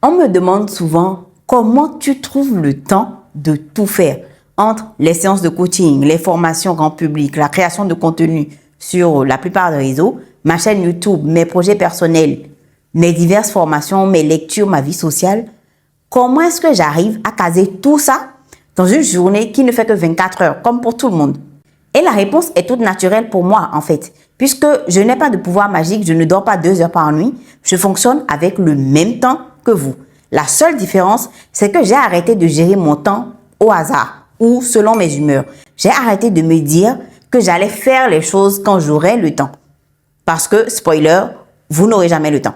On me demande souvent comment tu trouves le temps de tout faire entre les séances de coaching, les formations grand public, la création de contenu sur la plupart des réseaux, ma chaîne YouTube, mes projets personnels, mes diverses formations, mes lectures, ma vie sociale. Comment est-ce que j'arrive à caser tout ça dans une journée qui ne fait que 24 heures, comme pour tout le monde? Et la réponse est toute naturelle pour moi, en fait, puisque je n'ai pas de pouvoir magique, je ne dors pas 2 heures par nuit, je fonctionne avec le même temps que vous. La seule différence, c'est que j'ai arrêté de gérer mon temps au hasard ou selon mes humeurs. J'ai arrêté de me dire que j'allais faire les choses quand j'aurai le temps. Parce que, spoiler, vous n'aurez jamais le temps.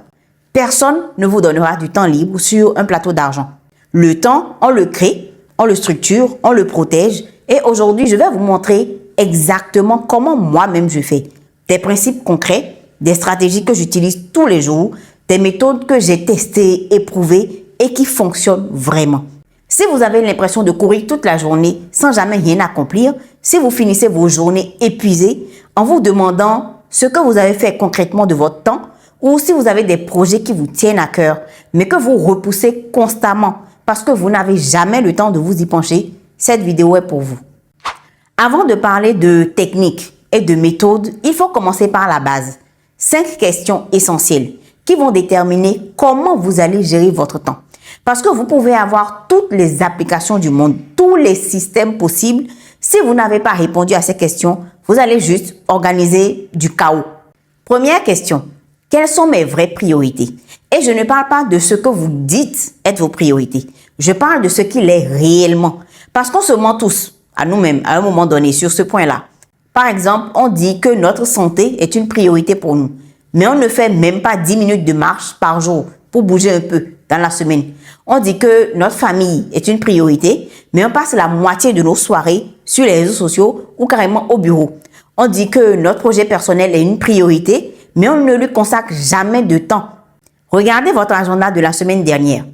Personne ne vous donnera du temps libre sur un plateau d'argent. Le temps, on le crée, on le structure, on le protège. Et aujourd'hui, je vais vous montrer exactement comment moi-même je fais. Des principes concrets, des stratégies que j'utilise tous les jours, des méthodes que j'ai testées, éprouvées et qui fonctionnent vraiment. Si vous avez l'impression de courir toute la journée sans jamais rien accomplir, si vous finissez vos journées épuisées en vous demandant ce que vous avez fait concrètement de votre temps, ou si vous avez des projets qui vous tiennent à cœur, mais que vous repoussez constamment parce que vous n'avez jamais le temps de vous y pencher, cette vidéo est pour vous. Avant de parler de techniques et de méthodes, il faut commencer par la base. 5 questions essentielles qui vont déterminer comment vous allez gérer votre temps. Parce que vous pouvez avoir toutes les applications du monde, tous les systèmes possibles. Si vous n'avez pas répondu à ces questions, vous allez juste organiser du chaos. Première question, quelles sont mes vraies priorités? Et je ne parle pas de ce que vous dites être vos priorités. Je parle de ce qu'il est réellement. Parce qu'on se ment tous à nous-mêmes à un moment donné sur ce point-là. Par exemple, on dit que notre santé est une priorité pour nous. Mais on ne fait même pas 10 minutes de marche par jour pour bouger un peu dans la semaine. On dit que notre famille est une priorité, mais on passe la moitié de nos soirées sur les réseaux sociaux ou carrément au bureau. On dit que notre projet personnel est une priorité, mais on ne lui consacre jamais de temps. Regardez votre agenda de la semaine dernière.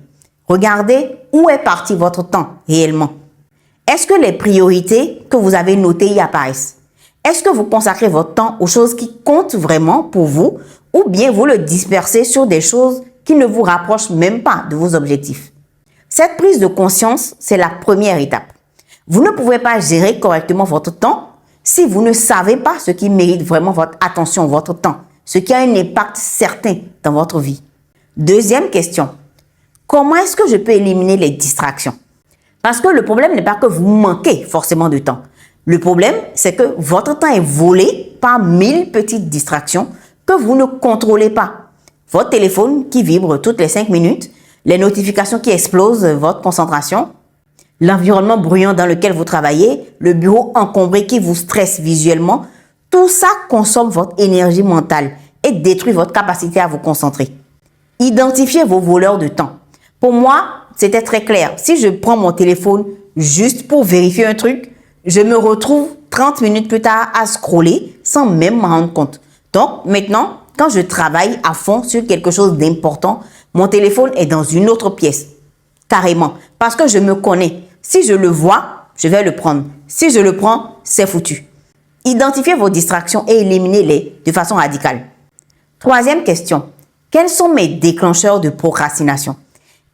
Regardez où est parti votre temps réellement. Est-ce que les priorités que vous avez notées y apparaissent? Est-ce que vous consacrez votre temps aux choses qui comptent vraiment pour vous ou bien vous le dispersez sur des choses qui ne vous rapprochent même pas de vos objectifs? Cette prise de conscience, c'est la première étape. Vous ne pouvez pas gérer correctement votre temps si vous ne savez pas ce qui mérite vraiment votre attention, votre temps, ce qui a un impact certain dans votre vie. Deuxième question, comment est-ce que je peux éliminer les distractions? Parce que le problème n'est pas que vous manquez forcément de temps. Le problème, c'est que votre temps est volé par 1000 petites distractions que vous ne contrôlez pas. Votre téléphone qui vibre toutes les 5 minutes, les notifications qui explosent votre concentration, l'environnement bruyant dans lequel vous travaillez, le bureau encombré qui vous stresse visuellement, tout ça consomme votre énergie mentale et détruit votre capacité à vous concentrer. Identifiez vos voleurs de temps. Pour moi, c'était très clair. Si je prends mon téléphone juste pour vérifier un truc, je me retrouve 30 minutes plus tard à scroller sans même m'en rendre compte. Donc maintenant, quand je travaille à fond sur quelque chose d'important, mon téléphone est dans une autre pièce. Carrément. Parce que je me connais. Si je le vois, je vais le prendre. Si je le prends, c'est foutu. Identifiez vos distractions et éliminez-les de façon radicale. Troisième question. Quels sont mes déclencheurs de procrastination?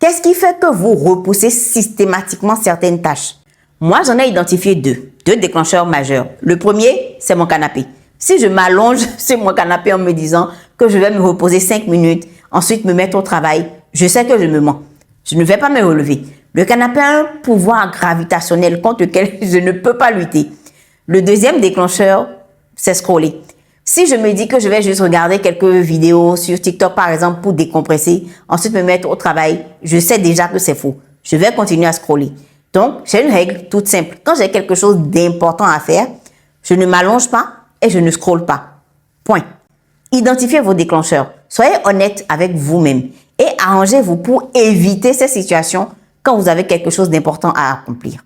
Qu'est-ce qui fait que vous repoussez systématiquement certaines tâches? Moi, j'en ai identifié deux déclencheurs majeurs. Le premier, c'est mon canapé. Si je m'allonge sur mon canapé en me disant que je vais me reposer 5 minutes, ensuite me mettre au travail, je sais que je me mens. Je ne vais pas me relever. Le canapé a un pouvoir gravitationnel contre lequel je ne peux pas lutter. Le deuxième déclencheur, c'est scroller. Si je me dis que je vais juste regarder quelques vidéos sur TikTok, par exemple, pour décompresser, ensuite me mettre au travail, je sais déjà que c'est faux. Je vais continuer à scroller. Donc, j'ai une règle toute simple. Quand j'ai quelque chose d'important à faire, je ne m'allonge pas et je ne scrolle pas. Point. Identifiez vos déclencheurs. Soyez honnête avec vous-même et arrangez-vous pour éviter ces situations quand vous avez quelque chose d'important à accomplir.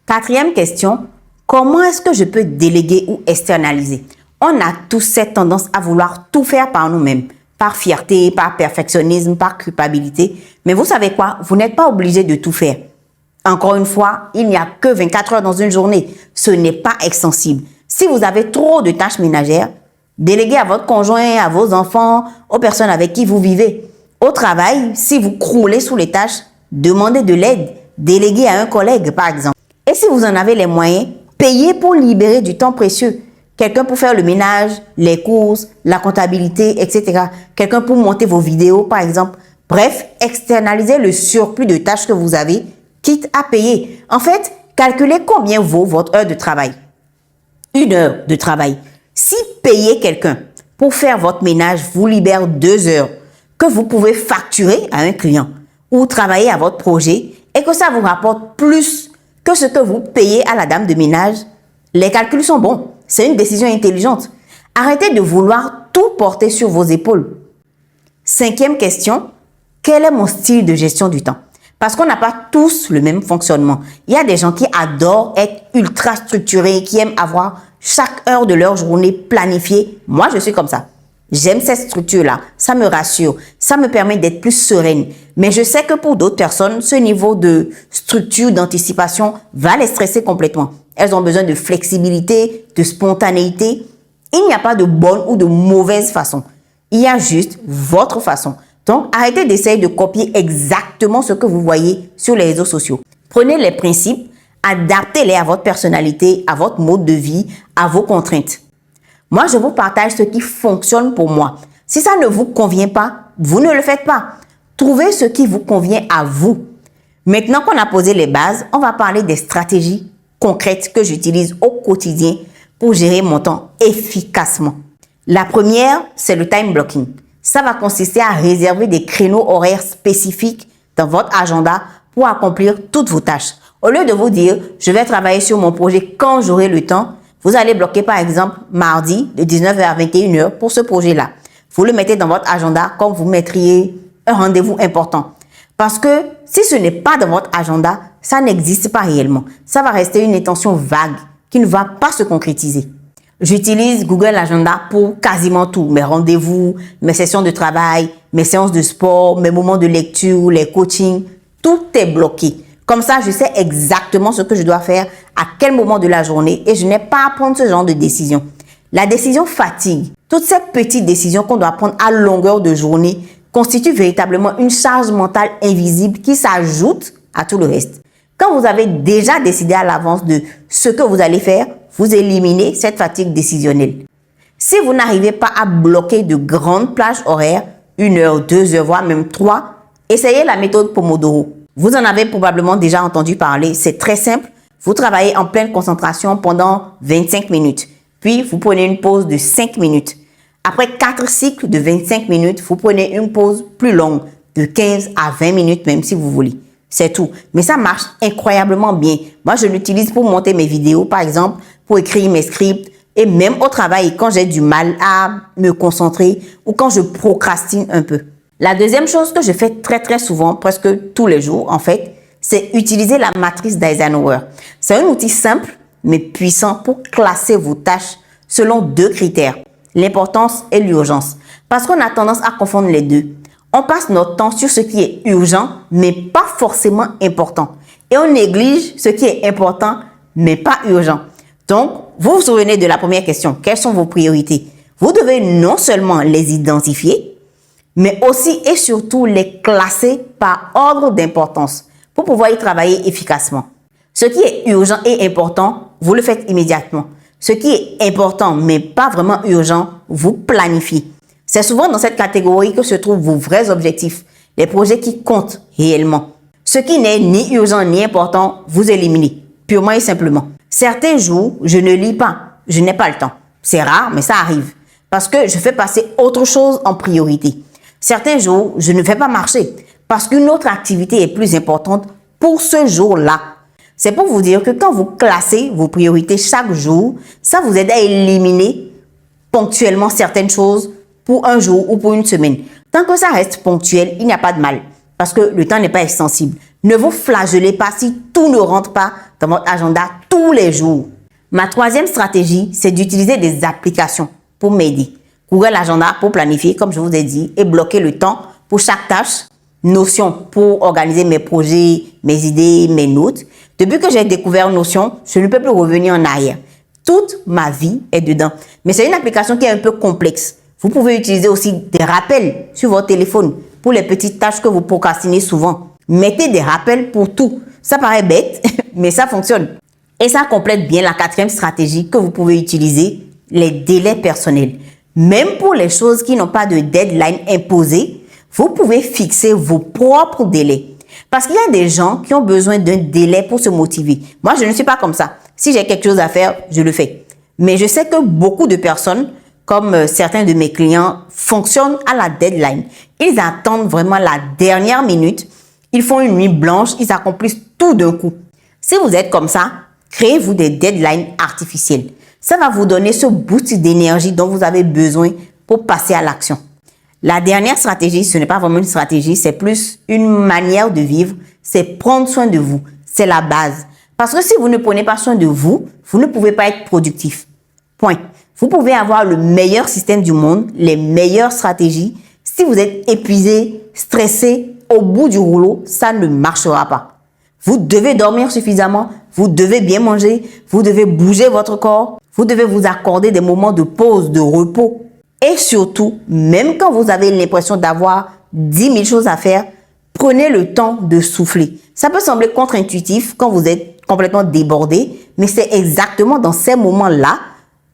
Quatrième question, comment est-ce que je peux déléguer ou externaliser? On a tous cette tendance à vouloir tout faire par nous-mêmes, par fierté, par perfectionnisme, par culpabilité. Mais vous savez quoi? Vous n'êtes pas obligé de tout faire. Encore une fois, il n'y a que 24 heures dans une journée. Ce n'est pas extensible. Si vous avez trop de tâches ménagères, déléguez à votre conjoint, à vos enfants, aux personnes avec qui vous vivez. Au travail, si vous croulez sous les tâches, demandez de l'aide, déléguez à un collègue par exemple. Et si vous en avez les moyens, payez pour libérer du temps précieux. Quelqu'un pour faire le ménage, les courses, la comptabilité, etc. Quelqu'un pour monter vos vidéos par exemple. Bref, externalisez le surplus de tâches que vous avez, quitte à payer. En fait, calculez combien vaut votre heure de travail. Une heure de travail. Si payer quelqu'un pour faire votre ménage vous libère 2 heures que vous pouvez facturer à un client ou travailler à votre projet et que ça vous rapporte plus que ce que vous payez à la dame de ménage, les calculs sont bons. C'est une décision intelligente. Arrêtez de vouloir tout porter sur vos épaules. 5e question, quel est mon style de gestion du temps? Parce qu'on n'a pas tous le même fonctionnement. Il y a des gens qui adorent être ultra structurés, qui aiment avoir chaque heure de leur journée planifiée. Moi, je suis comme ça. J'aime cette structure-là. Ça me rassure. Ça me permet d'être plus sereine. Mais je sais que pour d'autres personnes, ce niveau de structure, d'anticipation va les stresser complètement. Elles ont besoin de flexibilité, de spontanéité. Il n'y a pas de bonne ou de mauvaise façon. Il y a juste votre façon. Donc, arrêtez d'essayer de copier exactement ce que vous voyez sur les réseaux sociaux. Prenez les principes, adaptez-les à votre personnalité, à votre mode de vie, à vos contraintes. Moi, je vous partage ce qui fonctionne pour moi. Si ça ne vous convient pas, vous ne le faites pas. Trouvez ce qui vous convient à vous. Maintenant qu'on a posé les bases, on va parler des stratégies concrètes que j'utilise au quotidien pour gérer mon temps efficacement. La première, c'est le time blocking. Ça va consister à réserver des créneaux horaires spécifiques dans votre agenda pour accomplir toutes vos tâches. Au lieu de vous dire, je vais travailler sur mon projet quand j'aurai le temps, vous allez bloquer par exemple mardi de 19h à 21h pour ce projet-là. Vous le mettez dans votre agenda comme vous mettriez un rendez-vous important. Parce que si ce n'est pas dans votre agenda, ça n'existe pas réellement. Ça va rester une intention vague qui ne va pas se concrétiser. J'utilise Google Agenda pour quasiment tout. Mes rendez-vous, mes sessions de travail, mes séances de sport, mes moments de lecture, les coachings. Tout est bloqué. Comme ça, je sais exactement ce que je dois faire à quel moment de la journée et je n'ai pas à prendre ce genre de décision. La décision fatigue. Toutes ces petites décisions qu'on doit prendre à longueur de journée constituent véritablement une charge mentale invisible qui s'ajoute à tout le reste. Quand vous avez déjà décidé à l'avance de ce que vous allez faire, vous éliminez cette fatigue décisionnelle. Si vous n'arrivez pas à bloquer de grandes plages horaires, 1 heure, 2 heures, voire même 3, essayez la méthode Pomodoro. Vous en avez probablement déjà entendu parler. C'est très simple. Vous travaillez en pleine concentration pendant 25 minutes. Puis, vous prenez une pause de 5 minutes. Après 4 cycles de 25 minutes, vous prenez une pause plus longue de 15 à 20 minutes même si vous voulez. C'est tout. Mais ça marche incroyablement bien. Moi, je l'utilise pour monter mes vidéos, par exemple, pour écrire mes scripts et même au travail quand j'ai du mal à me concentrer ou quand je procrastine un peu. La deuxième chose que je fais très souvent, presque tous les jours en fait, c'est utiliser la matrice d'Eisenhower. C'est un outil simple mais puissant pour classer vos tâches selon 2 critères, l'importance et l'urgence. Parce qu'on a tendance à confondre les deux. On passe notre temps sur ce qui est urgent mais pas forcément important. Et on néglige ce qui est important mais pas urgent. Donc, vous vous souvenez de la première question, quelles sont vos priorités? Vous devez non seulement les identifier, mais aussi et surtout les classer par ordre d'importance pour pouvoir y travailler efficacement. Ce qui est urgent et important, vous le faites immédiatement. Ce qui est important mais pas vraiment urgent, vous planifiez. C'est souvent dans cette catégorie que se trouvent vos vrais objectifs, les projets qui comptent réellement. Ce qui n'est ni urgent ni important, vous éliminez, purement et simplement. Certains jours, je ne lis pas, je n'ai pas le temps. C'est rare, mais ça arrive. Parce que je fais passer autre chose en priorité. Certains jours, je ne vais pas marcher parce qu'une autre activité est plus importante pour ce jour-là. C'est pour vous dire que quand vous classez vos priorités chaque jour, ça vous aide à éliminer ponctuellement certaines choses pour un jour ou pour une semaine. Tant que ça reste ponctuel, il n'y a pas de mal parce que le temps n'est pas extensible. Ne vous flagellez pas si tout ne rentre pas dans votre agenda tous les jours. Ma troisième stratégie, c'est d'utiliser des applications pour m'aider. Google Agenda pour planifier, comme je vous ai dit, et bloquer le temps pour chaque tâche. Notion pour organiser mes projets, mes idées, mes notes. Depuis que j'ai découvert Notion, je ne peux plus revenir en arrière. Toute ma vie est dedans. Mais c'est une application qui est un peu complexe. Vous pouvez utiliser aussi des rappels sur votre téléphone. pour les petites tâches que vous procrastinez souvent. Mettez des rappels pour tout. Ça paraît bête, mais ça fonctionne. Et ça complète bien la 4e stratégie que vous pouvez utiliser, les délais personnels. Même pour les choses qui n'ont pas de deadline imposé, vous pouvez fixer vos propres délais. Parce qu'il y a des gens qui ont besoin d'un délai pour se motiver. Moi, je ne suis pas comme ça. Si j'ai quelque chose à faire, je le fais. Mais je sais que beaucoup de personnes, comme certains de mes clients, fonctionnent à la deadline. Ils attendent vraiment la dernière minute. Ils font une nuit blanche. Ils accomplissent tout d'un coup. Si vous êtes comme ça, créez-vous des deadlines artificielles. Ça va vous donner ce boost d'énergie dont vous avez besoin pour passer à l'action. La dernière stratégie, ce n'est pas vraiment une stratégie, c'est plus une manière de vivre. C'est prendre soin de vous. C'est la base. Parce que si vous ne prenez pas soin de vous, vous ne pouvez pas être productif. Point. Vous pouvez avoir le meilleur système du monde, les meilleures stratégies. Si vous êtes épuisé, stressé, au bout du rouleau, ça ne marchera pas. Vous devez dormir suffisamment, vous devez bien manger, vous devez bouger votre corps, vous devez vous accorder des moments de pause, de repos. Et surtout, même quand vous avez l'impression d'avoir 10 000 choses à faire, prenez le temps de souffler. Ça peut sembler contre-intuitif quand vous êtes complètement débordé, mais c'est exactement dans ces moments-là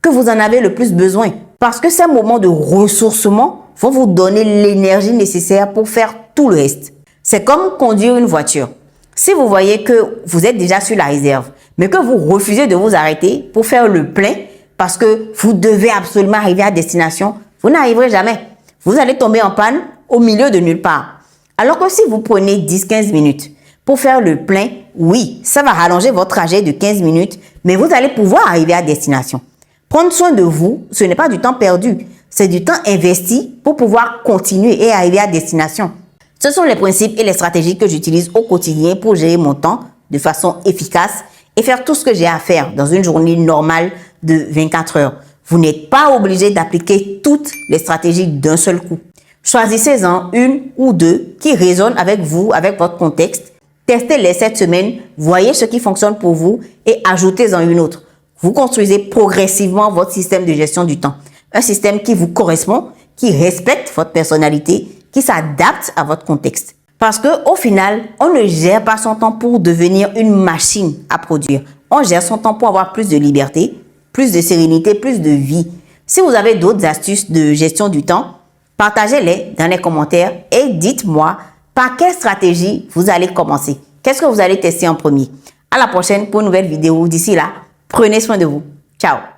que vous en avez le plus besoin. Parce que ces moments de ressourcement vont vous donner l'énergie nécessaire pour faire tout le reste. C'est comme conduire une voiture. Si vous voyez que vous êtes déjà sur la réserve, mais que vous refusez de vous arrêter pour faire le plein parce que vous devez absolument arriver à destination, vous n'arriverez jamais. Vous allez tomber en panne au milieu de nulle part. Alors que si vous prenez 10-15 minutes pour faire le plein, oui, ça va rallonger votre trajet de 15 minutes, mais vous allez pouvoir arriver à destination. Prendre soin de vous, ce n'est pas du temps perdu, c'est du temps investi pour pouvoir continuer et arriver à destination. Ce sont les principes et les stratégies que j'utilise au quotidien pour gérer mon temps de façon efficace et faire tout ce que j'ai à faire dans une journée normale de 24 heures. Vous n'êtes pas obligé d'appliquer toutes les stratégies d'un seul coup. Choisissez-en une ou deux qui résonnent avec vous, avec votre contexte. Testez-les cette semaine, voyez ce qui fonctionne pour vous et ajoutez-en une autre. Vous construisez progressivement votre système de gestion du temps. Un système qui vous correspond, qui respecte votre personnalité, qui s'adapte à votre contexte. Parce que au final, on ne gère pas son temps pour devenir une machine à produire. On gère son temps pour avoir plus de liberté, plus de sérénité, plus de vie. Si vous avez d'autres astuces de gestion du temps, partagez-les dans les commentaires et dites-moi par quelle stratégie vous allez commencer. Qu'est-ce que vous allez tester en premier? À la prochaine pour une nouvelle vidéo. D'ici là, prenez soin de vous. Ciao!